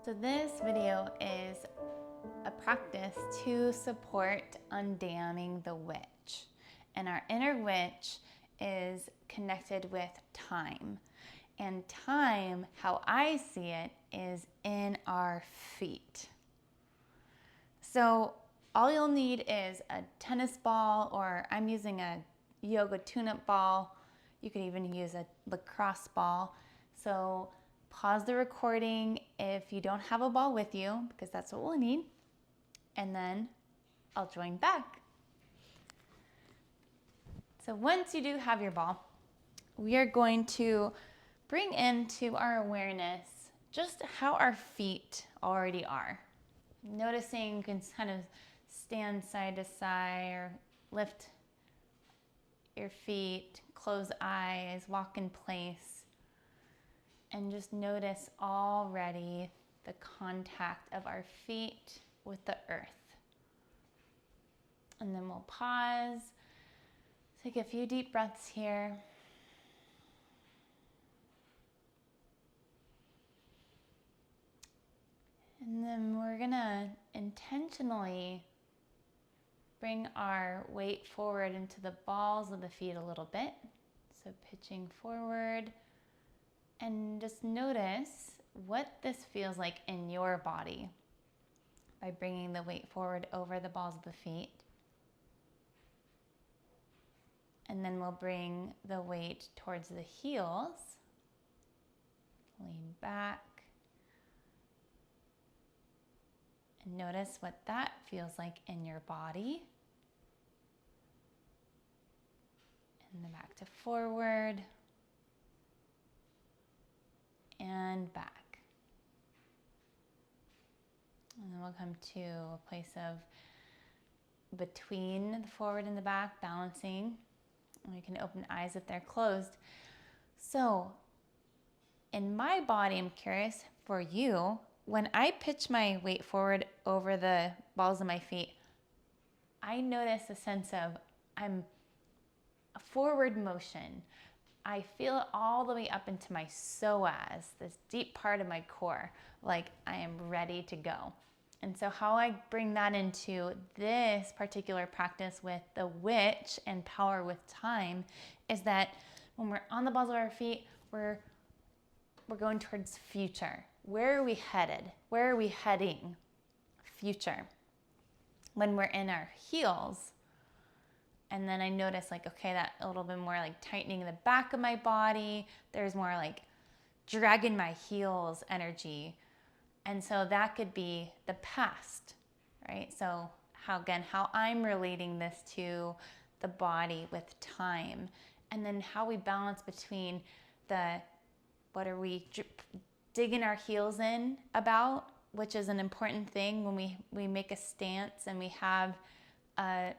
So this video is a practice to support undamming the witch. And our inner witch is connected with time. And time, how I see it, is in our feet. So all you'll need is a tennis ball, or I'm using a yoga tune-up ball. You could even use a lacrosse ball. So pause the recording if you don't have a ball with you, because that's what we'll need. And then I'll join back. So once you do have your ball, we are going to bring into our awareness just how our feet already are. Noticing you can kind of stand side to side or lift your feet, close eyes, walk in place, and just notice already the contact of our feet with the earth. And then we'll pause, take a few deep breaths here. And then we're gonna intentionally bring our weight forward into the balls of the feet a little bit. So pitching forward, and just notice what this feels like in your body by bringing the weight forward over the balls of the feet. And then we'll bring the weight towards the heels. Lean back. And notice what that feels like in your body. And then back to forward. And back. And then we'll come to a place of between the forward and the back, balancing. And you can open eyes if they're closed. So in my body, I'm curious for you, when I pitch my weight forward over the balls of my feet, I notice a sense of I'm a forward motion. I feel it all the way up into my psoas, this deep part of my core, like I am ready to go. And so how I bring that into this particular practice with the witch and power with time is that when we're on the balls of our feet, we're going towards future. Where are we headed? Where are we heading? Future. When we're in our heels, and then I notice like, okay, that a little bit more like tightening the back of my body. There's more like dragging my heels energy. And so that could be the past, right? So how I'm relating this to the body with time. And then how we balance between what are we digging our heels in about, which is an important thing when we make a stance and we have a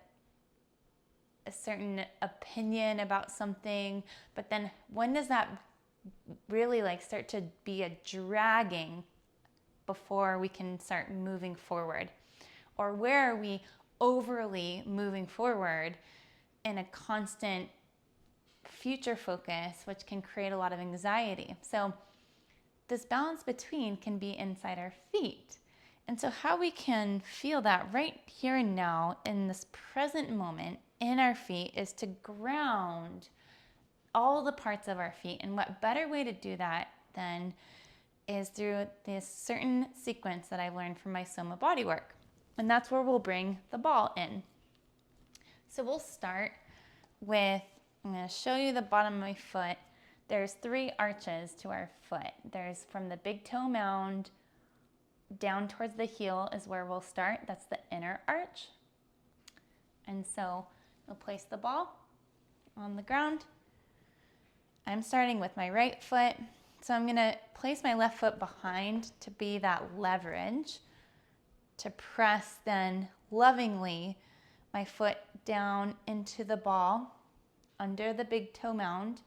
certain opinion about something, but then when does that really like start to be a dragging before we can start moving forward? Or where are we overly moving forward in a constant future focus, which can create a lot of anxiety? So this balance between can be inside our feet. And so how we can feel that right here and now in this present moment in our feet is to ground all the parts of our feet. And what better way to do that than is through this certain sequence that I learned from my Soma bodywork. And that's where we'll bring the ball in. So we'll start with, I'm going to show you the bottom of my foot. There's 3 arches to our foot. There's from the big toe mound down towards the heel is where we'll start. That's the inner arch. And so we'll place the ball on the ground. I'm starting with my right foot. So I'm going to place my left foot behind to be that leverage, to press then lovingly my foot down into the ball under the big toe mound.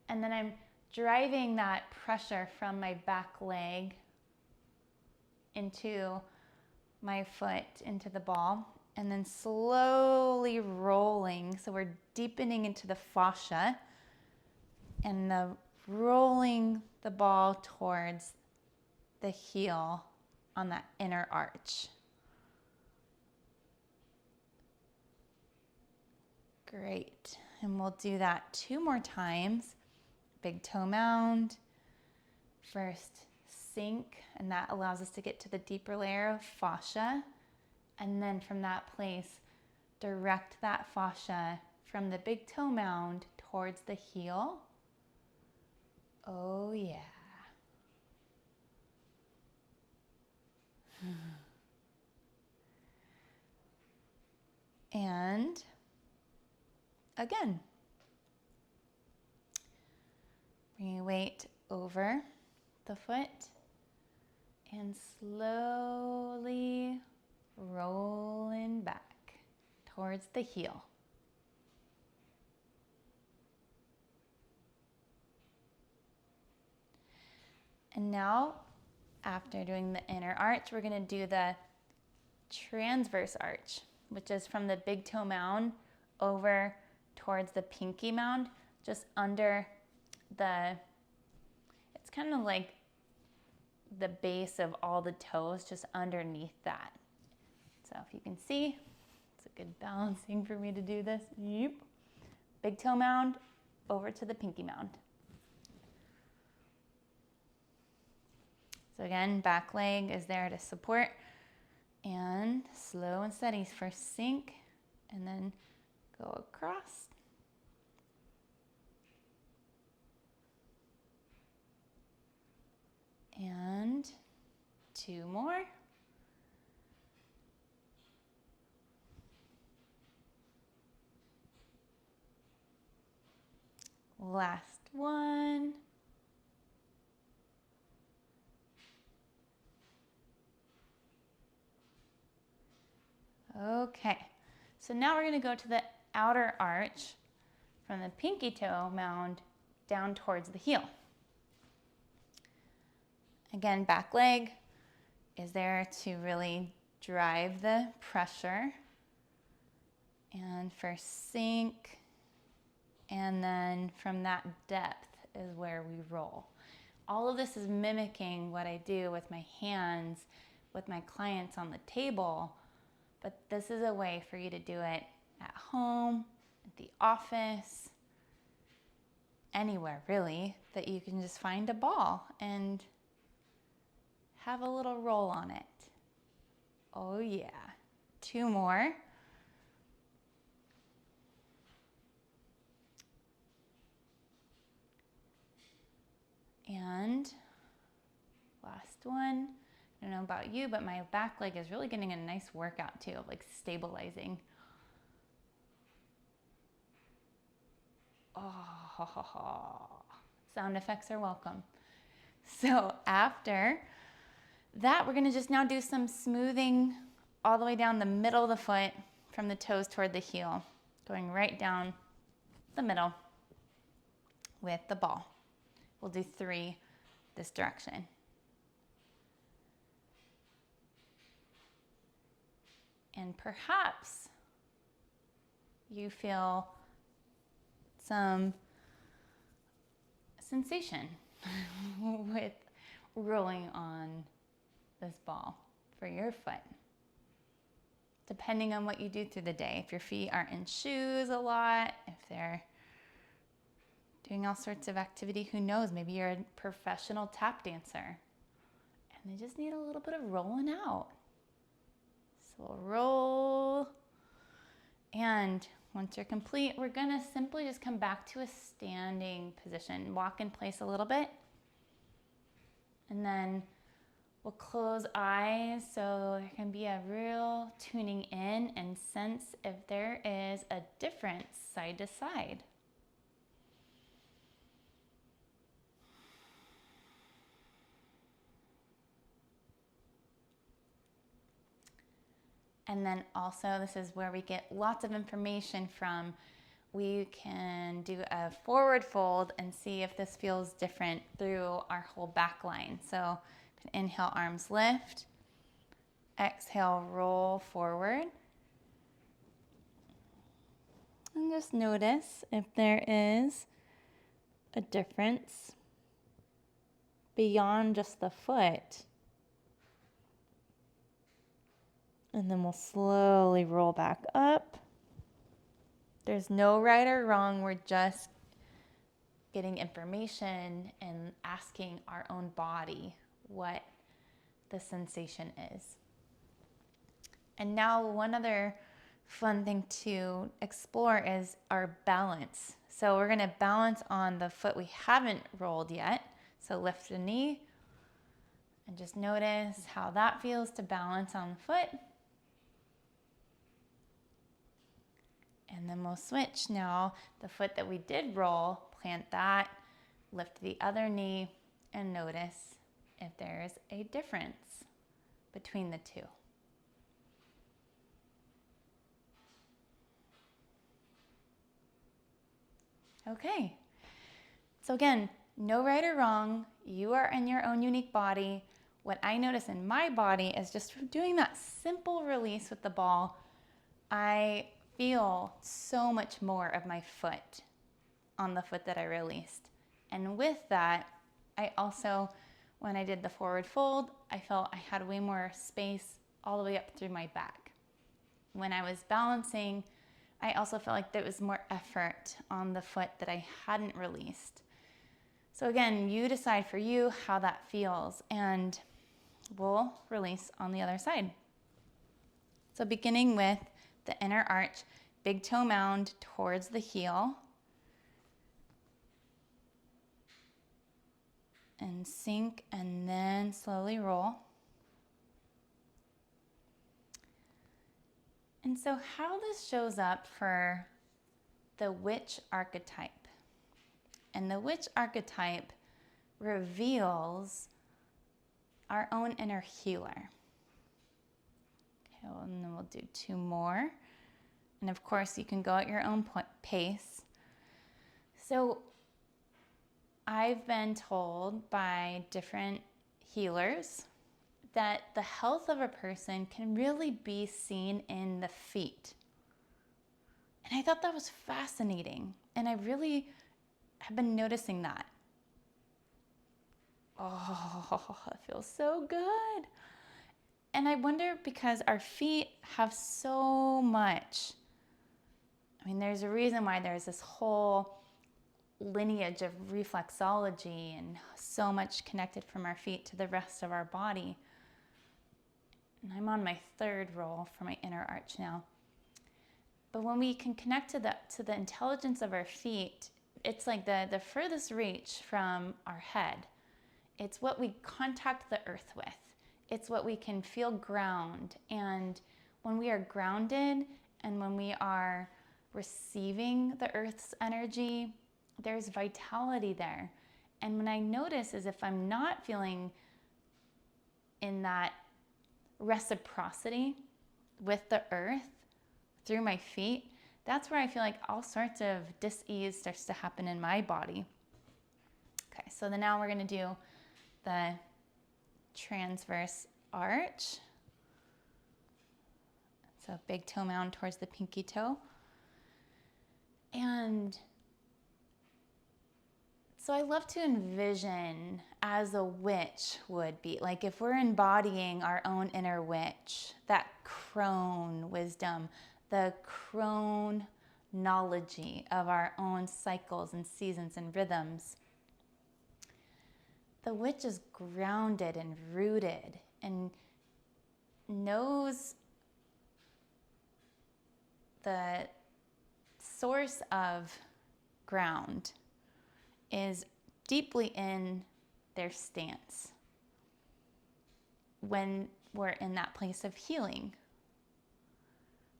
And then I'm driving that pressure from my back leg into my foot, into the ball, and then slowly rolling. So we're deepening into the fascia and rolling the ball towards the heel on that inner arch. Great. And we'll do that 2 more times. Big toe mound. First sink, and that allows us to get to the deeper layer of fascia. And then from that place, direct that fascia from the big toe mound towards the heel. Oh yeah. And again, bring your weight over the foot and slowly rolling back towards the heel. And now, after doing the inner arch, we're going to do the transverse arch, which is from the big toe mound over towards the pinky mound, just under the, it's kind of like the base of all the toes, just underneath that. So if you can see, it's a good balancing for me to do this. Yep. Big toe mound over to the pinky mound. So again, back leg is there to support, and slow and steady. First sink and then go across. And 2 more. Last one. Okay, so now we're going to go to the outer arch from the pinky toe mound down towards the heel. Again, back leg is there to really drive the pressure. And first sink, and then from that depth is where we roll. All of this is mimicking what I do with my hands with my clients on the table, but this is a way for you to do it at home, at the office, anywhere really, that you can just find a ball and have a little roll on it. Oh yeah. 2 more. And last one. I don't know about you, but my back leg is really getting a nice workout too, like stabilizing. Oh, sound effects are welcome. So after that, we're gonna just now do some smoothing all the way down the middle of the foot from the toes toward the heel, going right down the middle with the ball. We'll do 3 this direction. And perhaps you feel some sensation with rolling on this ball for your foot. Depending on what you do through the day. If your feet aren't in shoes a lot, if they're doing all sorts of activity, who knows, maybe you're a professional tap dancer and they just need a little bit of rolling out. So we'll roll, and once you're complete, we're gonna simply just come back to a standing position. Walk in place a little bit, and then we'll close eyes so there can be a real tuning in and sense if there is a difference side to side. And then also, this is where we get lots of information from. We can do a forward fold and see if this feels different through our whole back line. So inhale, arms lift. Exhale, roll forward. And just notice if there is a difference beyond just the foot And then we'll slowly roll back up. There's no right or wrong. We're just getting information and asking our own body what the sensation is. And now one other fun thing to explore is our balance. So we're going to balance on the foot we haven't rolled yet. So lift the knee and just notice how that feels to balance on the foot. And then we'll switch now. The foot that we did roll, plant that, lift the other knee, and notice if there's a difference between the two. Okay. So again, no right or wrong. You are in your own unique body. What I notice in my body is just from doing that simple release with the ball, I feel so much more of my foot on the foot that I released. And with that, I also, when I did the forward fold, I felt I had way more space all the way up through my back. When I was balancing, I also felt like there was more effort on the foot that I hadn't released. So again, you decide for you how that feels, and we'll release on the other side. So beginning with the inner arch, big toe mound towards the heel. And sink and then slowly roll. And so how this shows up for the witch archetype. And the witch archetype reveals our own inner healer. Okay, well, and then we'll do 2 more. And of course, you can go at your own pace. So I've been told by different healers that the health of a person can really be seen in the feet. And I thought that was fascinating. And I really have been noticing that. Oh, it feels so good. And I wonder, because our feet have so much. I mean, there's a reason why there's this whole lineage of reflexology and so much connected from our feet to the rest of our body. And I'm on my 3rd roll for my inner arch now. But when we can connect to the intelligence of our feet, it's like the furthest reach from our head. It's what we contact the earth with. It's what we can feel ground. And when we are grounded and when we are receiving the earth's energy, there's vitality there. And when I notice is if I'm not feeling in that reciprocity with the earth through my feet, that's where I feel like all sorts of dis-ease starts to happen in my body. Okay, so then now we're going to do the transverse arch. So big toe mound towards the pinky toe. And so I love to envision as a witch would be, like if we're embodying our own inner witch, that crone wisdom, the crone knowledge of our own cycles and seasons and rhythms. The witch is grounded and rooted and knows the source of ground is deeply in their stance when we're in that place of healing.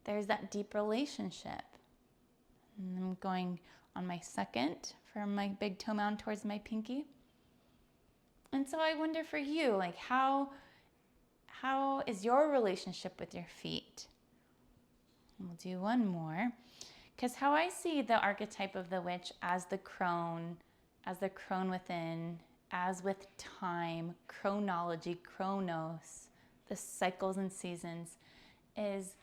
There's that deep relationship. And I'm going on my 2nd from my big toe mound towards my pinky. And so I wonder for you, like how is your relationship with your feet? We'll do one more. Because how I see the archetype of the witch as the crone within, as with time, chronology, chronos, the cycles and seasons, is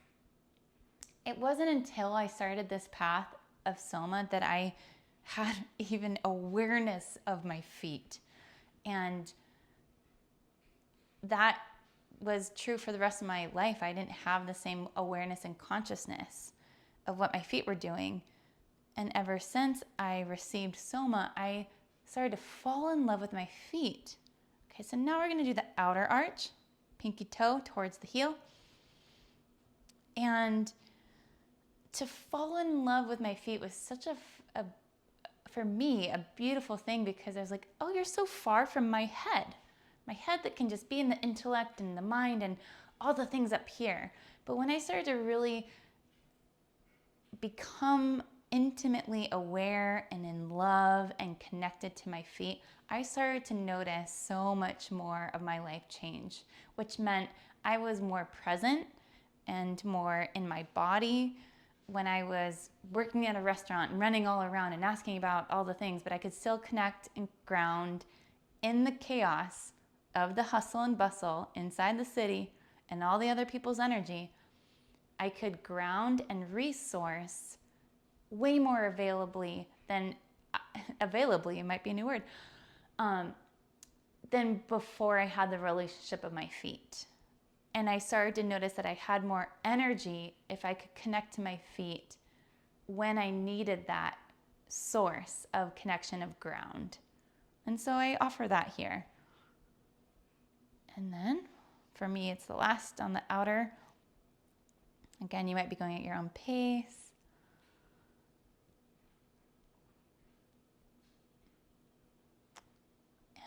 it wasn't until I started this path of Soma that I had even awareness of my feet. And that was true for the rest of my life. I didn't have the same awareness and consciousness of what my feet were doing. And ever since I received Soma, I started to fall in love with my feet. Okay, so now we're going to do the outer arch, pinky toe towards the heel. And to fall in love with my feet was such for me, a beautiful thing, because I was like, oh, you're so far from my head that can just be in the intellect and the mind and all the things up here. But when I started to really become intimately aware and in love and connected to my feet, I started to notice so much more of my life change, which meant I was more present and more in my body when I was working at a restaurant and running all around and asking about all the things, but I could still connect and ground in the chaos of the hustle and bustle inside the city and all the other people's energy. I could ground and resource way more availably, it might be a new word, than before I had the relationship of my feet. And I started to notice that I had more energy if I could connect to my feet when I needed that source of connection of ground. And so I offer that here. And then for me, it's the last on the outer. Again, you might be going at your own pace.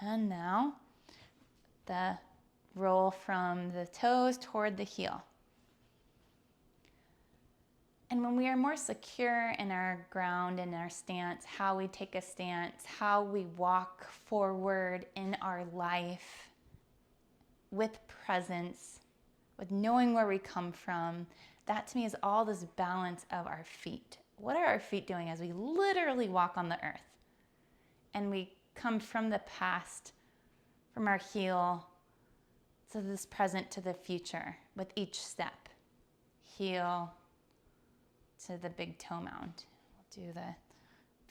And now the roll from the toes toward the heel. And when we are more secure in our ground and our stance, how we take a stance, how we walk forward in our life with presence, with knowing where we come from, that to me is all this balance of our feet. What are our feet doing as we literally walk on the earth? And we come from the past, from our heel, to this present, to the future with each step. Heel to the big toe mound. We'll do the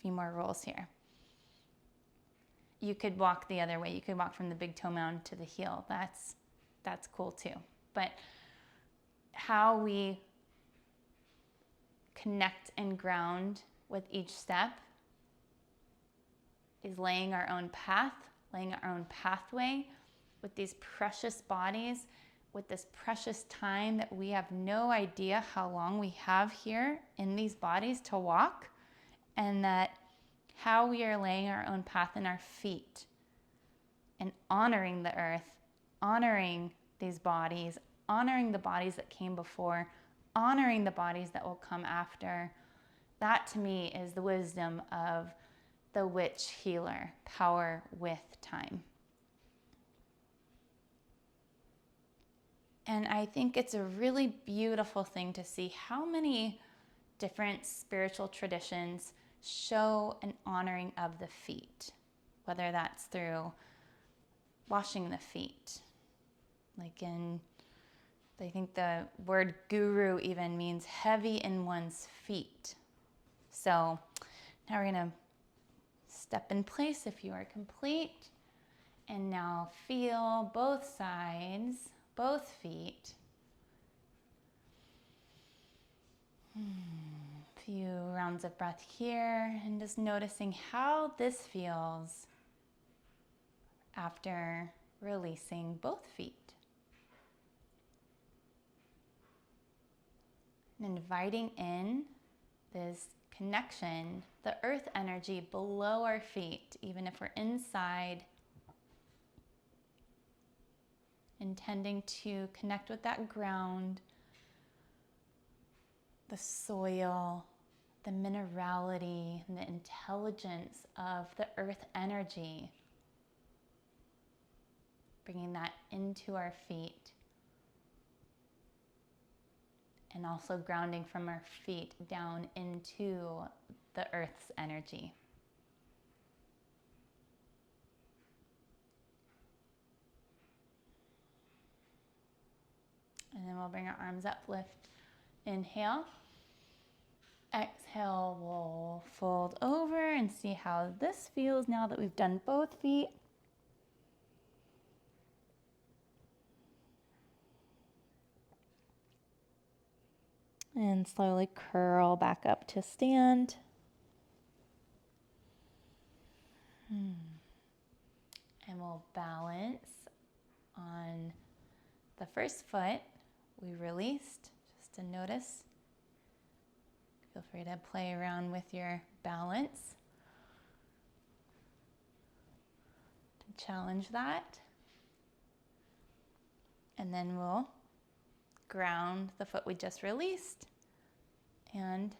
few more rolls here. You could walk the other way. You could walk from the big toe mound to the heel. That's cool too. But how we connect and ground with each step is laying our own path, laying our own pathway with these precious bodies, with this precious time that we have no idea how long we have here in these bodies to walk, and that how we are laying our own path in our feet and honoring the earth, honoring these bodies, honoring the bodies that came before, honoring the bodies that will come after. That to me is the wisdom of the witch healer, power with time. And I think it's a really beautiful thing to see how many different spiritual traditions show an honoring of the feet, whether that's through washing the feet. I think the word guru even means heavy in one's feet. So now we're gonna step in place if you are complete. And now feel both sides, both feet. Few rounds of breath here, and just noticing how this feels after releasing both feet. And inviting in this connection, the earth energy below our feet, even if we're inside, intending to connect with that ground, the soil, the minerality, and the intelligence of the earth energy, bringing that into our feet, and also grounding from our feet down into the earth's energy. And then we'll bring our arms up, lift, inhale. Exhale, we'll fold over and see how this feels now that we've done both feet. And slowly curl back up to stand. And we'll balance on the first foot we released, just to notice. Feel free to play around with your balance to challenge that. And then we'll ground the foot we just released and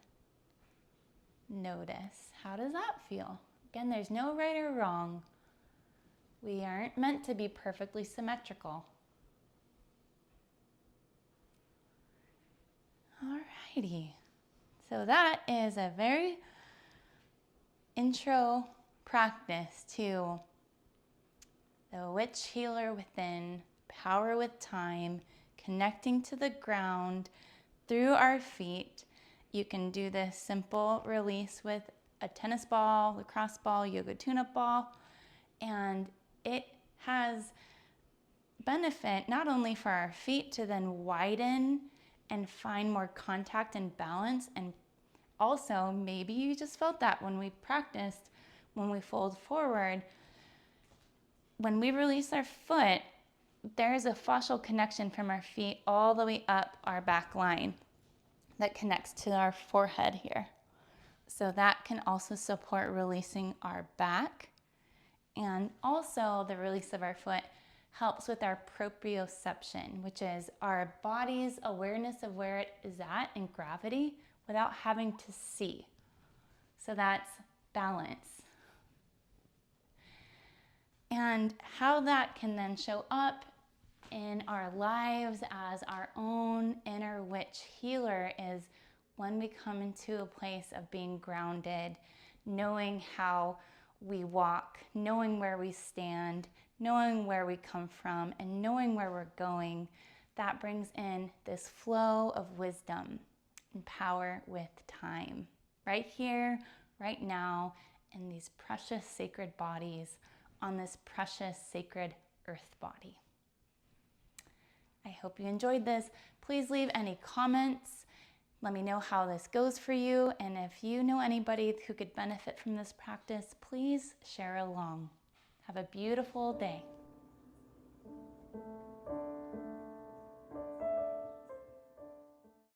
notice, how does that feel? Again, there's no right or wrong. We aren't meant to be perfectly symmetrical. Alrighty, so that is a very intro practice to the witch healer within, power with time, connecting to the ground through our feet. You can do this simple release with a tennis ball, lacrosse ball, yoga tune-up ball, and it has benefit not only for our feet to then widen and find more contact and balance, and also maybe you just felt that when we practiced, when we fold forward, when we release our foot, there's a fascial connection from our feet all the way up our back line that connects to our forehead here. So that can also support releasing our back. And also the release of our foot helps with our proprioception, which is our body's awareness of where it is at in gravity without having to see. So that's balance. And how that can then show up in our lives as our own inner witch healer is when we come into a place of being grounded, knowing how we walk, knowing where we stand, knowing where we come from, and knowing where we're going. That brings in this flow of wisdom and power with time, right here, right now, in these precious sacred bodies on this precious sacred earth body. I hope you enjoyed this. Please leave any comments. Let me know how this goes for you. And if you know anybody who could benefit from this practice, please share along. Have a beautiful day.